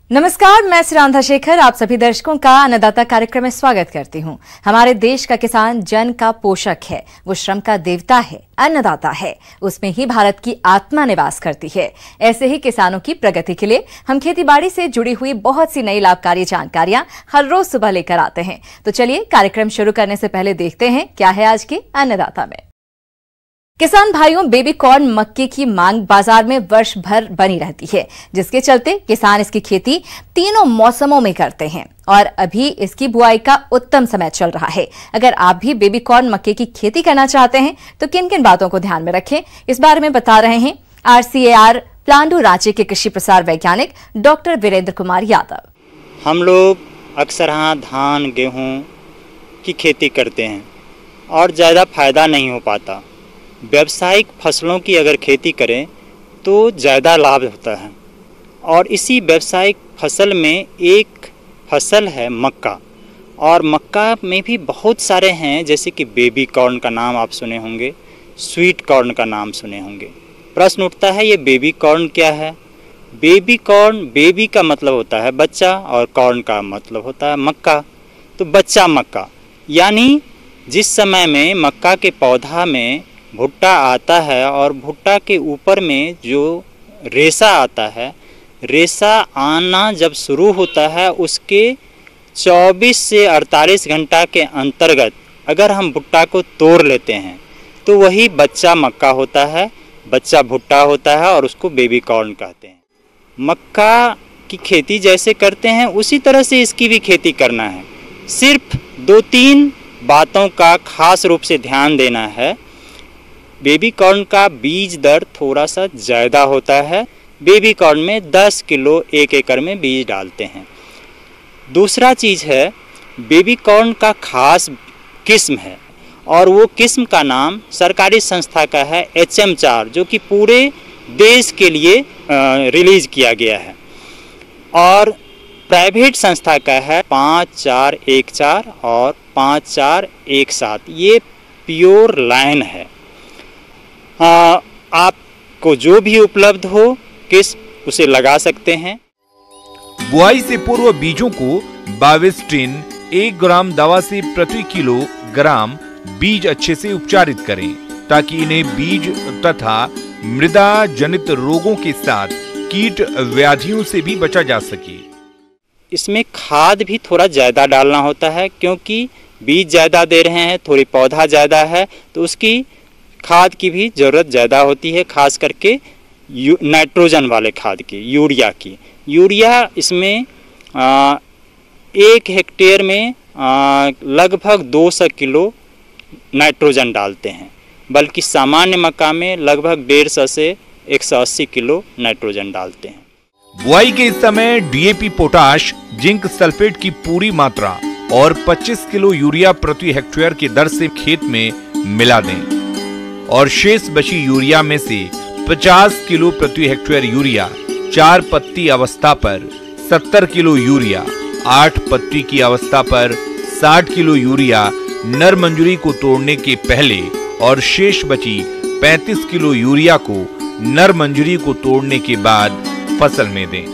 नमस्कार, मैं सुरांधा शेखर आप सभी दर्शकों का अन्नदाता कार्यक्रम में स्वागत करती हूं। हमारे देश का किसान जन का पोषक है, वो श्रम का देवता है, अन्नदाता है। उसमें ही भारत की आत्मा निवास करती है। ऐसे ही किसानों की प्रगति के लिए हम खेतीबाड़ी से जुड़ी हुई बहुत सी नई लाभकारी जानकारियां हर रोज सुबह लेकर आते हैं। तो चलिए कार्यक्रम शुरू करने से पहले देखते हैं क्या है आज के अन्नदाता में। किसान भाइयों, बेबी कॉर्न मक्के की मांग बाजार में वर्ष भर बनी रहती है, जिसके चलते किसान इसकी खेती तीनों मौसमों में करते हैं और अभी इसकी बुआई का उत्तम समय चल रहा है। अगर आप भी बेबी कॉर्न मक्के की खेती करना चाहते हैं तो किन किन बातों को ध्यान में रखें, इस बारे में बता रहे हैं RCAR प्लांडू रांची के कृषि प्रसार वैज्ञानिक डॉक्टर वीरेंद्र कुमार यादव। हम लोग अक्सर धान गेहूँ की खेती करते हैं और ज़्यादा फायदा नहीं हो पाता। व्यावसायिक फसलों की अगर खेती करें तो ज़्यादा लाभ होता है और इसी व्यावसायिक फसल में एक फसल है मक्का, और मक्का में भी बहुत सारे हैं, जैसे कि बेबी कॉर्न का नाम आप सुने होंगे, स्वीट कॉर्न का नाम सुने होंगे। प्रश्न उठता है ये बेबी कॉर्न क्या है। बेबी कॉर्न, बेबी का मतलब होता है बच्चा और कॉर्न का मतलब होता है मक्का, तो बच्चा मक्का। यानी जिस समय में मक्का के पौधा में भुट्टा आता है और भुट्टा के ऊपर में जो रेशा आता है, रेशा आना जब शुरू होता है उसके 24 से 48 घंटा के अंतर्गत अगर हम भुट्टा को तोड़ लेते हैं तो वही बच्चा मक्का होता है, बच्चा भुट्टा होता है और उसको बेबी कॉर्न कहते हैं। मक्का की खेती जैसे करते हैं उसी तरह से इसकी भी खेती करना है। सिर्फ 2-3 बातों का खास रूप से ध्यान देना है। बेबी कॉर्न का बीज दर थोड़ा सा ज़्यादा होता है। बेबी कॉर्न में 10 किलो 1 एकड़ में बीज डालते हैं। दूसरा चीज़ है, बेबी कॉर्न का खास किस्म है और वो किस्म का नाम सरकारी संस्था का है HM4, जो कि पूरे देश के लिए रिलीज़ किया गया है, और प्राइवेट संस्था का है 5414 और 5417। ये प्योर लाइन है। आपको जो भी उपलब्ध हो किस्म उसे लगा सकते हैं। बुआई से पूर्व बीजों को बाविस्टिन 1 ग्राम दवा से प्रति किलोग्राम बीज अच्छे से उपचारित करें, ताकि इन्हें बीज तथा मृदा जनित रोगों के साथ कीट व्याधियों से भी बचा जा सके। इसमें खाद भी थोड़ा ज़्यादा डालना होता है, क्योंकि बीज ज़्यादा दे रहे हैं, थोड़ी पौधा ज़्यादा है, तो उसकी खाद की भी ज़रूरत ज़्यादा होती है, खास करके नाइट्रोजन वाले खाद की, यूरिया की। यूरिया इसमें 1 हेक्टेयर में लगभग 200 किलो नाइट्रोजन डालते हैं, बल्कि सामान्य मक्का में लगभग 150 से 180 किलो नाइट्रोजन डालते हैं। बुआई के इस समय DAP, पोटाश, जिंक सल्फेट की पूरी मात्रा और 25 किलो यूरिया प्रति हेक्टेयर की दर से खेत में मिला दें और शेष बची यूरिया में से 50 किलो प्रति हेक्टेयर यूरिया 4 पत्ती अवस्था पर, 70 किलो यूरिया 8 पत्ती की अवस्था पर, 60 किलो यूरिया नर मंजरी को तोड़ने के पहले और शेष बची 35 किलो यूरिया को नर मंजरी को तोड़ने के बाद फसल में दें।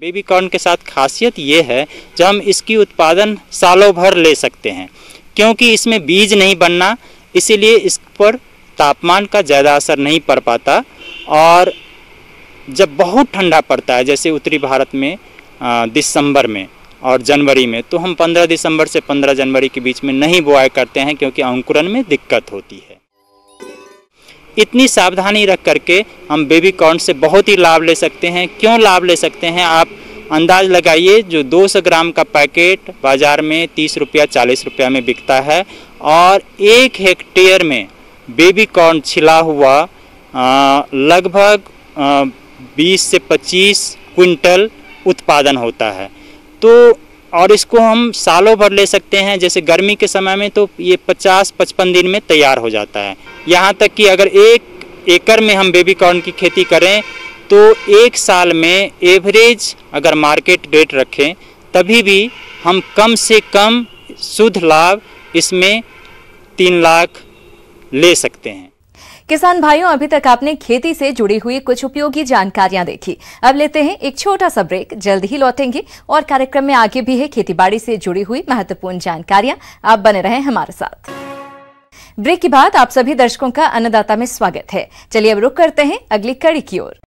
बेबी कॉर्न के साथ खासियत ये है जब हम इसकी उत्पादन सालों भर ले सकते हैं, क्योंकि इसमें बीज नहीं बनना, इसीलिए इस पर तापमान का ज़्यादा असर नहीं पड़ पाता। और जब बहुत ठंडा पड़ता है, जैसे उत्तरी भारत में दिसंबर में और जनवरी में, तो हम 15 दिसंबर से 15 जनवरी के बीच में नहीं बुआई करते हैं, क्योंकि अंकुरन में दिक्कत होती है। इतनी सावधानी रख करके हम बेबी कॉर्न से बहुत ही लाभ ले सकते हैं। क्यों लाभ ले सकते हैं, आप अंदाज लगाइए। जो 200 ग्राम का पैकेट बाज़ार में 30 रुपया 40 रुपया में बिकता है, और 1 हेक्टेयर में बेबी कॉर्न छिला हुआ लगभग 20 से 25 क्विंटल उत्पादन होता है। तो और इसको हम सालों भर ले सकते हैं। जैसे गर्मी के समय में तो ये 50-55 दिन में तैयार हो जाता है। यहाँ तक कि अगर 1 एकड़ में हम बेबी कॉर्न की खेती करें तो 1 साल में एवरेज अगर मार्केट रेट रखें तभी भी हम कम से कम शुद्ध लाभ इसमें 3 लाख ले सकते हैं। किसान भाइयों, अभी तक आपने खेती से जुड़ी हुई कुछ उपयोगी जानकारियां देखी। अब लेते हैं एक छोटा सा ब्रेक, जल्द ही लौटेंगे और कार्यक्रम में आगे भी है खेतीबाड़ी से जुड़ी हुई महत्वपूर्ण जानकारियां। आप बने रहें हमारे साथ। ब्रेक के बाद आप सभी दर्शकों का अन्नदाता में स्वागत है। चलिए अब रुक करते हैं अगली कड़ी की ओर।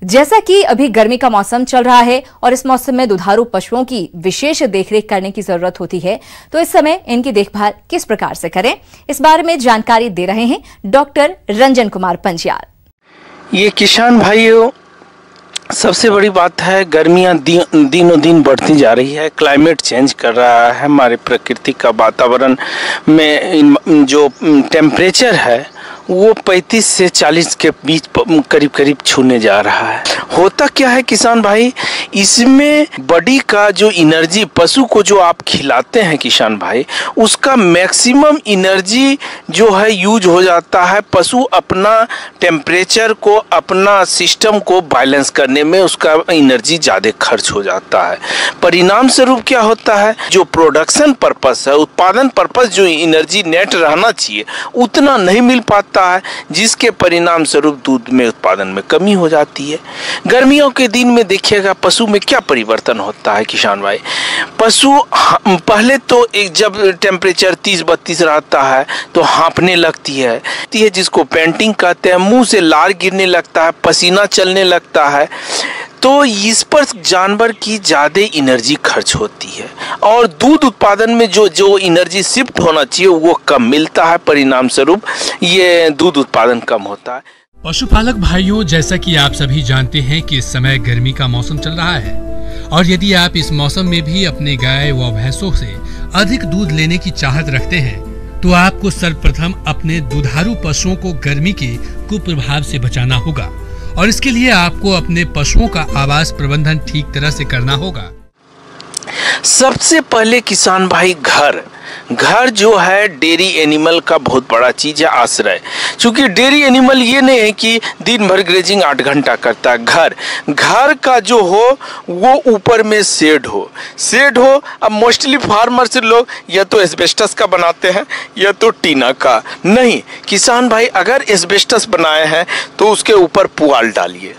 जैसा कि अभी गर्मी का मौसम चल रहा है और इस मौसम में दुधारू पशुओं की विशेष देखरेख करने की जरूरत होती है, तो इस समय इनकी देखभाल किस प्रकार से करें, इस बारे में जानकारी दे रहे हैं डॉक्टर रंजन कुमार पंजियार। ये किसान भाइयों, सबसे बड़ी बात है, गर्मियां दिनों दिन बढ़ती जा रही है। क्लाइमेट चेंज कर रहा है, हमारे प्रकृति का वातावरण में जो टेम्परेचर है वो 35 से 40 के बीच करीब करीब छूने जा रहा है। होता क्या है किसान भाई, इसमें बॉडी का जो एनर्जी, पशु को जो आप खिलाते हैं किसान भाई, उसका मैक्सिमम एनर्जी जो है यूज हो जाता है। पशु अपना टेम्परेचर को, अपना सिस्टम को बैलेंस करने में उसका एनर्जी ज़्यादा खर्च हो जाता है। परिणाम स्वरूप क्या होता है, जो प्रोडक्शन पर्पस है, उत्पादन पर्पस, जो एनर्जी नेट रहना चाहिए उतना नहीं मिल पाता है, जिसके परिणाम स्वरूप दूध में उत्पादन में कमी हो जाती है। गर्मियों के दिन में देखिएगा पशु में क्या परिवर्तन होता है किसान भाई। पशु पहले तो एक जब टेम्परेचर 30-32 रहता है तो हाँफने लगती है, जिसको पेंटिंग कहते हैं। मुंह से लार गिरने लगता है, पसीना चलने लगता है। तो इस पर जानवर की ज़्यादा एनर्जी खर्च होती है और दूध उत्पादन में जो एनर्जी शिफ्ट होना चाहिए वो कम मिलता है। परिणाम स्वरूप ये दूध उत्पादन कम होता है। पशुपालक भाइयों, जैसा कि आप सभी जानते हैं कि इस समय गर्मी का मौसम चल रहा है और यदि आप इस मौसम में भी अपने गाय व भैंसों से अधिक दूध लेने की चाहत रखते हैं तो आपको सर्वप्रथम अपने दुधारू पशुओं को गर्मी के कुप्रभाव से बचाना होगा और इसके लिए आपको अपने पशुओं का आवास प्रबंधन ठीक तरह से करना होगा। सबसे पहले किसान भाई, घर जो है डेयरी एनिमल का बहुत बड़ा चीज है, आश्रय। क्योंकि डेयरी एनिमल ये नहीं है कि दिन भर ग्रेजिंग 8 घंटा करता है। घर का जो हो वो ऊपर में शेड हो। अब मोस्टली फार्मर्स लोग या तो एस्बेस्टस का बनाते हैं या तो टीना का। नहीं किसान भाई, अगर एस्बेस्टस बनाए हैं तो उसके ऊपर पुआल डालिए।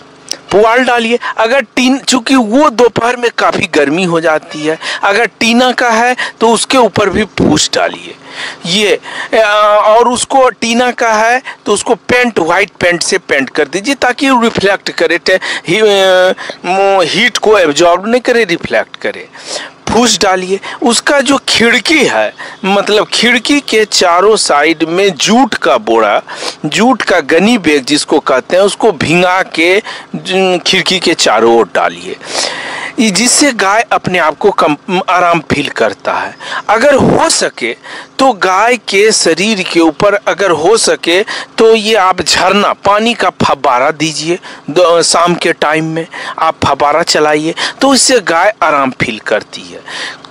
अगर चूंकि वो दोपहर में काफ़ी गर्मी हो जाती है, अगर टीना का है तो उसके ऊपर भी फूस डालिए। ये और उसको टीना का है तो उसको वाइट पेंट से पेंट कर दीजिए ताकि रिफ्लेक्ट करे, हीट को एब्जॉर्ब नहीं करे, रिफ्लेक्ट करे। फूस डालिए। उसका जो खिड़की है, मतलब खिड़की के चारों साइड में जूट का बोरा, जूट का गनी बैग जिसको कहते हैं, उसको भिंगा के खिड़की के चारों ओर डालिए, जिससे गाय अपने आप को आराम फील करता है। अगर हो सके तो गाय के शरीर के ऊपर अगर हो सके तो ये आप झरना पानी का फव्वारा दीजिए। शाम के टाइम में आप फव्वारा चलाइए तो इससे गाय आराम फील करती है।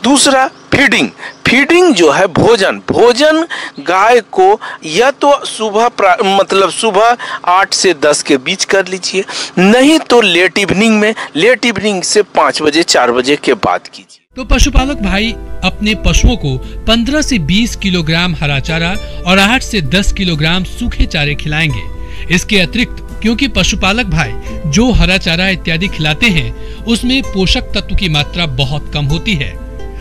दूसरा, फीडिंग जो है, भोजन गाय को या तो सुबह 8 से 10 के बीच कर लीजिए, नहीं तो लेट इवनिंग से 5 बजे 4 बजे के बाद कीजिए। तो पशुपालक भाई अपने पशुओं को 15 से 20 किलोग्राम हरा चारा और 8 से 10 किलोग्राम सूखे चारे खिलाएंगे। इसके अतिरिक्त क्योंकि पशुपालक भाई जो हरा चारा इत्यादि खिलाते हैं उसमें पोषक तत्व की मात्रा बहुत कम होती है,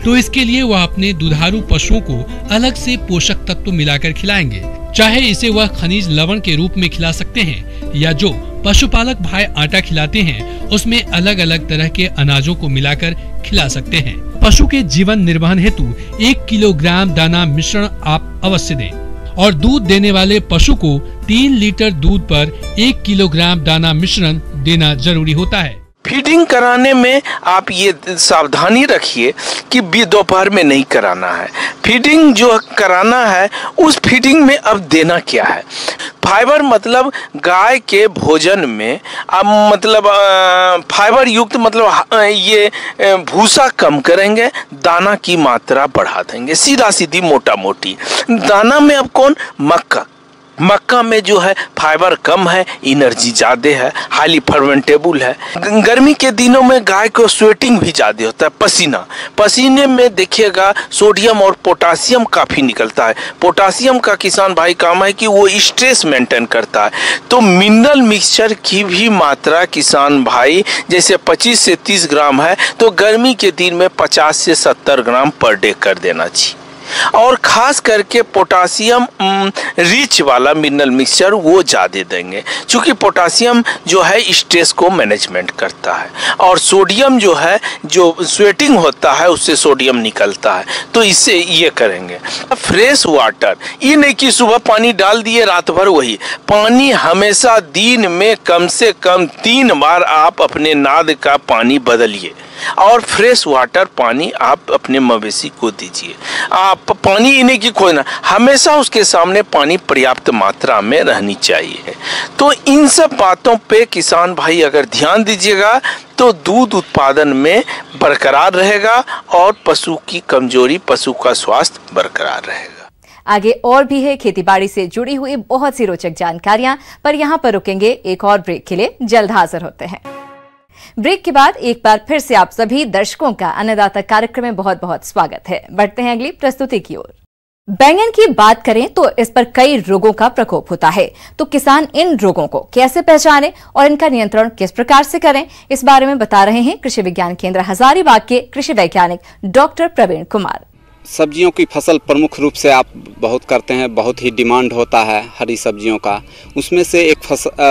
तो इसके लिए वह अपने दुधारू पशुओं को अलग से पोषक तत्व मिलाकर खिलाएंगे। चाहे इसे वह खनिज लवण के रूप में खिला सकते हैं या जो पशुपालक भाई आटा खिलाते हैं उसमें अलग अलग तरह के अनाजों को मिलाकर खिला सकते हैं। पशु के जीवन निर्वहन हेतु 1 किलोग्राम दाना मिश्रण आप अवश्य दें और दूध देने वाले पशु को 3 लीटर दूध पर 1 किलोग्राम दाना मिश्रण देना जरूरी होता है। फीडिंग कराने में आप ये सावधानी रखिए कि दोपहर में नहीं कराना है। फीडिंग जो कराना है उस फीडिंग में अब देना क्या है। फाइबर मतलब गाय के भोजन में फाइबर युक्त ये भूसा कम करेंगे, दाना की मात्रा बढ़ा देंगे। सीधी मोटा मोटी दाना में अब मक्का मक्का में जो है फाइबर कम है, एनर्जी ज़्यादा है, हाईली फर्मेंटेबल है। गर्मी के दिनों में गाय को स्वेटिंग भी ज़्यादा होता है, पसीने में देखिएगा सोडियम और पोटासियम काफ़ी निकलता है। पोटासियम का किसान भाई काम है कि वो स्ट्रेस मेंटेन करता है। तो मिनरल मिक्सचर की भी मात्रा किसान भाई जैसे 25 से 30 ग्राम है तो गर्मी के दिन में 50 से 70 ग्राम पर डे कर देना चाहिए। और ख़ास करके पोटासियम रिच वाला मिनरल मिक्सचर वो ज़्यादा देंगे, क्योंकि पोटासियम जो है स्ट्रेस को मैनेजमेंट करता है और सोडियम जो है जो स्वेटिंग होता है उससे सोडियम निकलता है, तो इससे ये करेंगे। फ्रेश वाटर, ये नहीं कि सुबह पानी डाल दिए रात भर वही पानी, हमेशा दिन में कम से कम 3 बार आप अपने नाद का पानी बदलिए और फ्रेश वाटर पानी आप अपने मवेशी को दीजिए। आप पानी इन्हें की खोजना, हमेशा उसके सामने पानी पर्याप्त मात्रा में रहनी चाहिए। तो इन सब बातों पे किसान भाई अगर ध्यान दीजिएगा तो दूध उत्पादन में बरकरार रहेगा और पशु की कमजोरी, पशु का स्वास्थ्य बरकरार रहेगा। आगे और भी है खेतीबाड़ी से जुड़ी हुई बहुत सी रोचक जानकारियां, पर यहां पर रुकेंगे एक और ब्रेक के लिए। जल्द हाजिर होते हैं। ब्रेक के बाद एक बार फिर से आप सभी दर्शकों का अन्नदाता कार्यक्रम में बहुत बहुत स्वागत है। बढ़ते हैं अगली प्रस्तुति की ओर। बैंगन की बात करें तो इस पर कई रोगों का प्रकोप होता है, तो किसान इन रोगों को कैसे पहचाने और इनका नियंत्रण किस प्रकार से करें, इस बारे में बता रहे हैं कृषि विज्ञान केंद्र हजारीबाग के कृषि वैज्ञानिक डॉक्टर प्रवीण कुमार। सब्जियों की फसल प्रमुख रूप से आप बहुत करते हैं, बहुत ही डिमांड होता है हरी सब्जियों का। उसमें से एक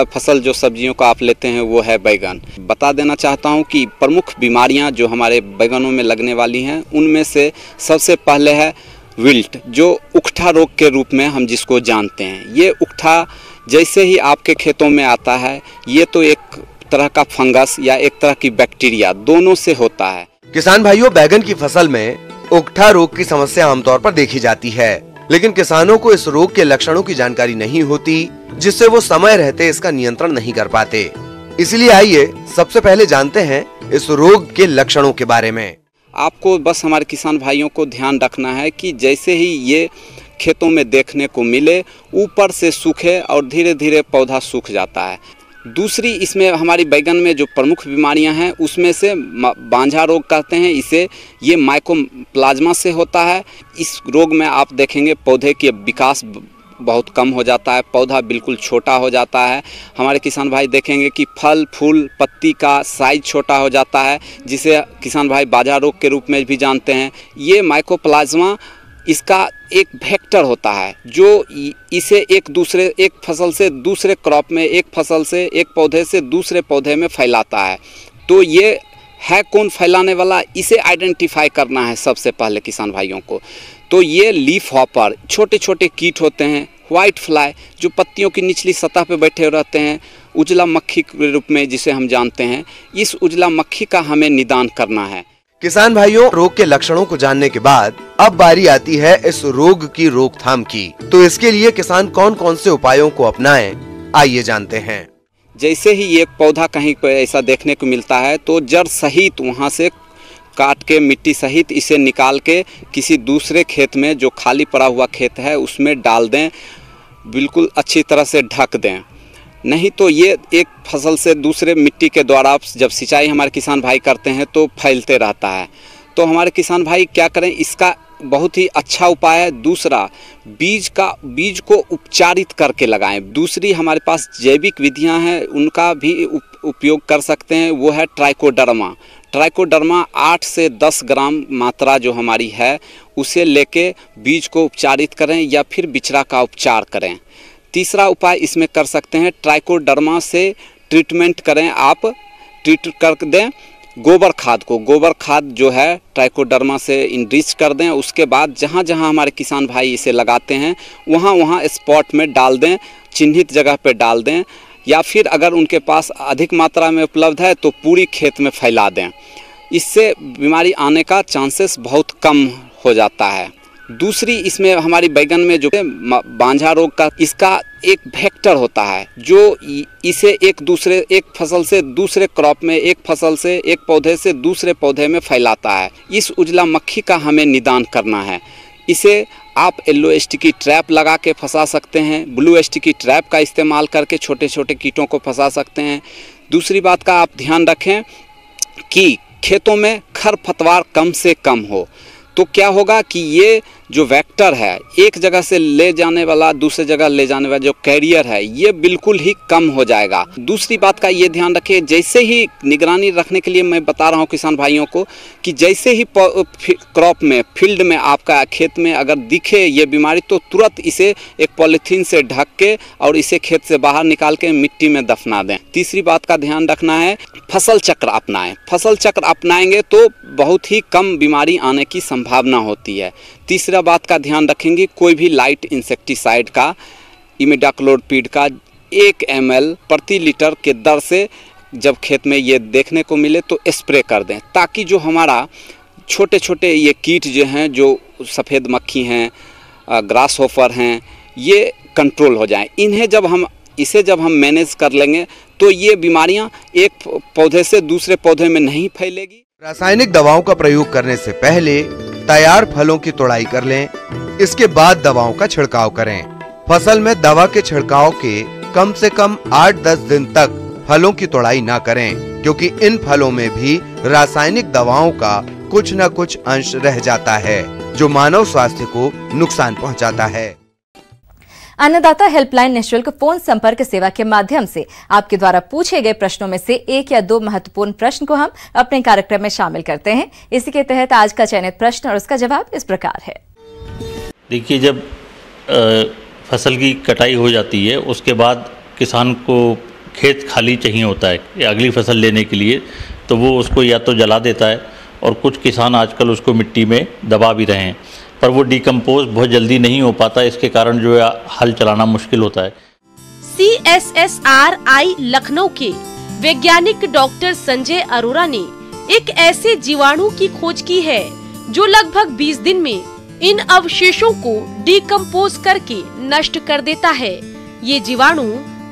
फसल जो सब्जियों का आप लेते हैं वो है बैगन। बता देना चाहता हूं कि प्रमुख बीमारियां जो हमारे बैगनों में लगने वाली हैं उनमें से सबसे पहले है विल्ट, जो उकठा रोग के रूप में हम जिसको जानते हैं। ये उकठा जैसे ही आपके खेतों में आता है, ये तो एक तरह का फंगस या एक तरह की बैक्टीरिया दोनों से होता है। किसान भाइयों, बैगन की फसल में उकठा रोग की समस्या आमतौर पर देखी जाती है, लेकिन किसानों को इस रोग के लक्षणों की जानकारी नहीं होती, जिससे वो समय रहते इसका नियंत्रण नहीं कर पाते। इसलिए आइए सबसे पहले जानते हैं इस रोग के लक्षणों के बारे में। आपको बस हमारे किसान भाइयों को ध्यान रखना है कि जैसे ही ये खेतों में देखने को मिले, ऊपर से सूखे और धीरे धीरे पौधा सूख जाता है। दूसरी इसमें हमारी बैगन में जो प्रमुख बीमारियां हैं उसमें से बांझा रोग कहते हैं इसे। ये माइकोप्लाज्मा से होता है। इस रोग में आप देखेंगे पौधे के विकास बहुत कम हो जाता है, पौधा बिल्कुल छोटा हो जाता है। हमारे किसान भाई देखेंगे कि फल फूल पत्ती का साइज छोटा हो जाता है, जिसे किसान भाई बांझा रोग के रूप में भी जानते हैं। ये माइकोप्लाज्मा इसका एक वेक्टर होता है जो इसे एक फसल से दूसरे क्रॉप में, एक फसल से एक पौधे से दूसरे पौधे में फैलाता है। तो ये है कौन फैलाने वाला, इसे आइडेंटिफाई करना है सबसे पहले किसान भाइयों को। तो ये लीफ हॉपर, छोटे छोटे कीट होते हैं, व्हाइट फ्लाई जो पत्तियों की निचली सतह पे बैठे रहते हैं, उजला मक्खी के रूप में जिसे हम जानते हैं, इस उजला मक्खी का हमें निदान करना है। किसान भाइयों, रोग के लक्षणों को जानने के बाद अब बारी आती है इस रोग की रोकथाम की। तो इसके लिए किसान कौन कौन से उपायों को अपनाएं, आइए जानते हैं। जैसे ही एक पौधा कहीं पर ऐसा देखने को मिलता है तो जड़ सहित वहाँ से काट के मिट्टी सहित इसे निकाल के किसी दूसरे खेत में, जो खाली पड़ा हुआ खेत है उसमें डाल दें, बिल्कुल अच्छी तरह से ढक दें। नहीं तो ये एक फसल से दूसरे मिट्टी के द्वारा जब सिंचाई हमारे किसान भाई करते हैं तो फैलते रहता है। तो हमारे किसान भाई क्या करें, इसका बहुत ही अच्छा उपाय है। दूसरा, बीज को उपचारित करके लगाएं। दूसरी हमारे पास जैविक विधियां हैं, उनका भी उपयोग कर सकते हैं। वो है ट्राइकोडर्मा 8 से 10 ग्राम मात्रा जो हमारी है उसे लेके बीज को उपचारित करें या फिर बिचरा का उपचार करें। तीसरा उपाय इसमें कर सकते हैं, ट्राइकोडर्मा से ट्रीटमेंट करें, आप ट्रीट कर दें गोबर खाद को। गोबर खाद जो है ट्राइकोडर्मा से इनरिच कर दें। उसके बाद जहाँ जहाँ हमारे किसान भाई इसे लगाते हैं वहाँ स्पॉट में डाल दें, चिन्हित जगह पे डाल दें, या फिर अगर उनके पास अधिक मात्रा में उपलब्ध है तो पूरी खेत में फैला दें। इससे बीमारी आने का चांसेस बहुत कम हो जाता है। दूसरी, इसमें हमारी बैगन में जो बांझा रोग का, इसका एक वेक्टर होता है जो इसे एक फसल से दूसरे क्रॉप में, एक फसल से एक पौधे से दूसरे पौधे में फैलाता है। इस उजला मक्खी का हमें निदान करना है। इसे आप येलो स्टिकी ट्रैप लगा के फंसा सकते हैं, ब्लू स्टिकी ट्रैप का इस्तेमाल करके छोटे छोटे कीटों को फंसा सकते हैं। दूसरी बात का आप ध्यान रखें कि खेतों में खरपतवार कम से कम हो, तो क्या होगा कि ये जो वेक्टर है, एक जगह से ले जाने वाला दूसरे जगह ले जाने वाला जो कैरियर है, ये बिल्कुल ही कम हो जाएगा। दूसरी बात का ये ध्यान रखें, जैसे ही निगरानी रखने के लिए मैं बता रहा हूँ किसान भाइयों को कि जैसे ही क्रॉप में, फील्ड में, आपका खेत में अगर दिखे ये बीमारी तो तुरंत इसे एक पॉलीथीन से ढक के और इसे खेत से बाहर निकाल के मिट्टी में दफना दें। तीसरी बात का ध्यान रखना है, फसल चक्र अपनाएं। फसल चक्र अपनाएंगे तो बहुत ही कम बीमारी आने की संभावना होती है। तीसरा बात का ध्यान रखेंगे, कोई भी लाइट इंसेक्टिसाइड का, इमिडाक्लोप्रिड का 1 ml प्रति लीटर के दर से जब खेत में ये देखने को मिले तो स्प्रे कर दें, ताकि जो हमारा छोटे छोटे ये कीट जो हैं, जो सफ़ेद मक्खी हैं, ग्रास होपर हैं, ये कंट्रोल हो जाएं। इसे जब हम मैनेज कर लेंगे तो ये बीमारियां एक पौधे से दूसरे पौधे में नहीं फैलेगी। रासायनिक दवाओं का प्रयोग करने से पहले तैयार फलों की तोड़ाई कर लें, इसके बाद दवाओं का छिड़काव करें। फसल में दवा के छिड़काव के कम से कम 8-10 दिन तक फलों की तोड़ाई ना करें, क्योंकि इन फलों में भी रासायनिक दवाओं का कुछ न कुछ अंश रह जाता है, जो मानव स्वास्थ्य को नुकसान पहुंचाता है। अन्नदाता हेल्पलाइन निःशुल्क फोन संपर्क सेवा के माध्यम से आपके द्वारा पूछे गए प्रश्नों में से 1 या 2 महत्वपूर्ण प्रश्न को हम अपने कार्यक्रम में शामिल करते हैं। इसी के तहत आज का चयनित प्रश्न और उसका जवाब इस प्रकार है। देखिए, जब फसल की कटाई हो जाती है उसके बाद किसान को खेत खाली चाहिए होता है अगली फसल लेने के लिए, तो वो उसको या तो जला देता है और कुछ किसान आजकल उसको मिट्टी में दबा भी रहे हैं, पर वो डिकम्पोज बहुत जल्दी नहीं हो पाता, इसके कारण जो है हल चलाना मुश्किल होता है। CSSRI लखनऊ के वैज्ञानिक डॉक्टर संजय अरोरा ने एक ऐसे जीवाणु की खोज की है जो लगभग 20 दिन में इन अवशेषों को डिकम्पोज करके नष्ट कर देता है। ये जीवाणु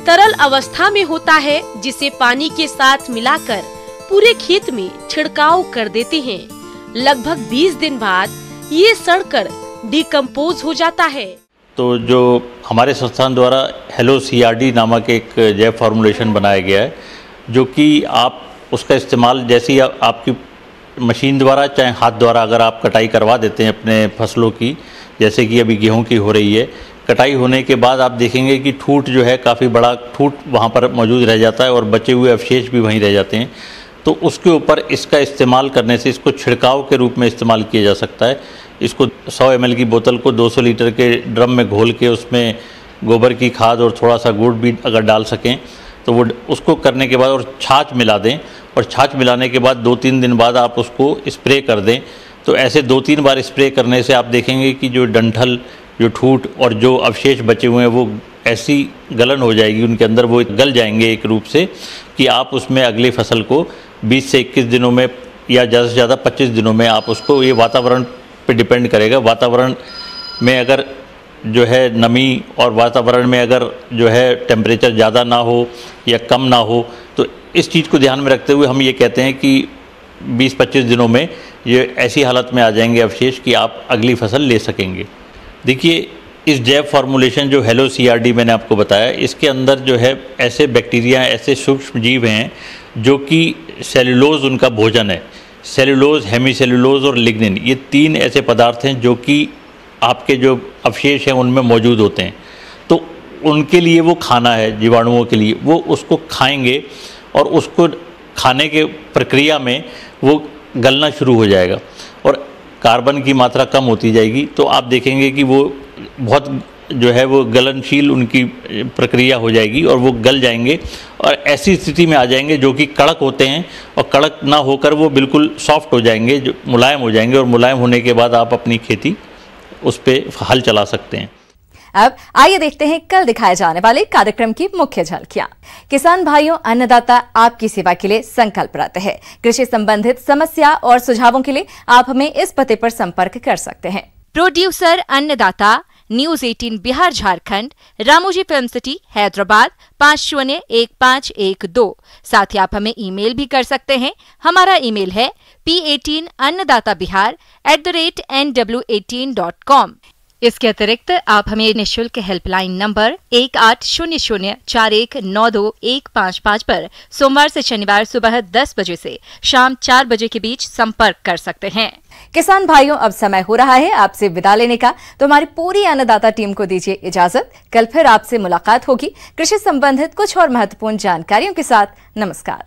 तरल अवस्था में होता है, जिसे पानी के साथ मिलाकर पूरे खेत में छिड़काव कर देते हैं। लगभग 20 दिन बाद ये सड़कर डिकम्पोज हो जाता है। तो जो हमारे संस्थान द्वारा हेलो CRD नामक एक जैव फार्मूलेशन बनाया गया है, जो कि आप उसका इस्तेमाल जैसे ही आपकी मशीन द्वारा चाहे हाथ द्वारा अगर आप कटाई करवा देते हैं अपने फसलों की, जैसे कि अभी गेहूं की हो रही है, कटाई होने के बाद आप देखेंगे कि ठूठ जो है काफ़ी बड़ा ठूठ वहाँ पर मौजूद रह जाता है और बचे हुए अवशेष भी वहीं रह जाते हैं। तो उसके ऊपर इसका इस्तेमाल करने से इसको छिड़काव के रूप में इस्तेमाल किया जा सकता है। इसको 100 ml की बोतल को 200 लीटर के ड्रम में घोल के उसमें गोबर की खाद और थोड़ा सा गुड़ भी अगर डाल सकें तो वो उसको करने के बाद और छाछ मिला दें, और छाछ मिलाने के बाद 2-3 दिन बाद आप उसको स्प्रे कर दें। तो ऐसे 2-3 बार स्प्रे करने से आप देखेंगे कि जो डंठल, जो ठूठ और जो अवशेष बचे हुए हैं वो ऐसी गलन हो जाएगी, उनके अंदर वो गल जाएंगे एक रूप से कि आप उसमें अगली फसल को 20 से 21 दिनों में या ज़्यादा से ज़्यादा 25 दिनों में आप उसको, ये वातावरण पे डिपेंड करेगा, वातावरण में अगर जो है नमी और वातावरण में अगर जो है टेम्परेचर ज़्यादा ना हो या कम ना हो, तो इस चीज़ को ध्यान में रखते हुए हम ये कहते हैं कि 20-25 दिनों में ये ऐसी हालत में आ जाएंगे अवशेष कि आप अगली फसल ले सकेंगे। देखिए, इस जैव फार्मूलेशन जो हेलो CRD मैंने आपको बताया, इसके अंदर जो है ऐसे बैक्टीरिया, ऐसे सूक्ष्म जीव हैं जो कि सेलुलोज उनका भोजन है। सेलुलोज, हेमीसेलुलोज और लिग्निन, ये 3 ऐसे पदार्थ हैं जो कि आपके जो अवशेष हैं उनमें मौजूद होते हैं। तो उनके लिए वो खाना है, जीवाणुओं के लिए वो उसको खाएंगे और उसको खाने के प्रक्रिया में वो गलना शुरू हो जाएगा और कार्बन की मात्रा कम होती जाएगी। तो आप देखेंगे कि वो बहुत जो है वो गलनशील उनकी प्रक्रिया हो जाएगी और वो गल जाएंगे और ऐसी स्थिति में आ जाएंगे जो कि कड़क होते हैं, और कड़क ना होकर वो बिल्कुल सॉफ्ट हो जाएंगे, जो मुलायम हो जाएंगे, और मुलायम होने के बाद आप अपनी खेती उस पर हल चला सकते हैं। अब आइए देखते हैं कल दिखाए जाने वाले कार्यक्रम की मुख्य झलकियां। किसान भाइयों, अन्नदाता आपकी सेवा के लिए संकल्परत है। कृषि संबंधित समस्या और सुझावों के लिए आप हमें इस पते पर संपर्क कर सकते हैं। प्रोड्यूसर अन्नदाता, news 18 Bihar Jharkhand, Ramoji film city Hyderabad 501512। साथ ही आप हमें ईमेल भी कर सकते हैं। हमारा ईमेल है p18annadatabihar@nw18.com। इसके अतिरिक्त आप हमें निःशुल्क हेल्पलाइन नंबर 180041921555 पर सोमवार से शनिवार सुबह 10 बजे से शाम 4 बजे के बीच संपर्क कर सकते हैं। किसान भाइयों, अब समय हो रहा है आपसे विदा लेने का, तो हमारी पूरी अन्नदाता टीम को दीजिए इजाजत। कल फिर आपसे मुलाकात होगी कृषि संबंधित कुछ और महत्वपूर्ण जानकारियों के साथ। नमस्कार।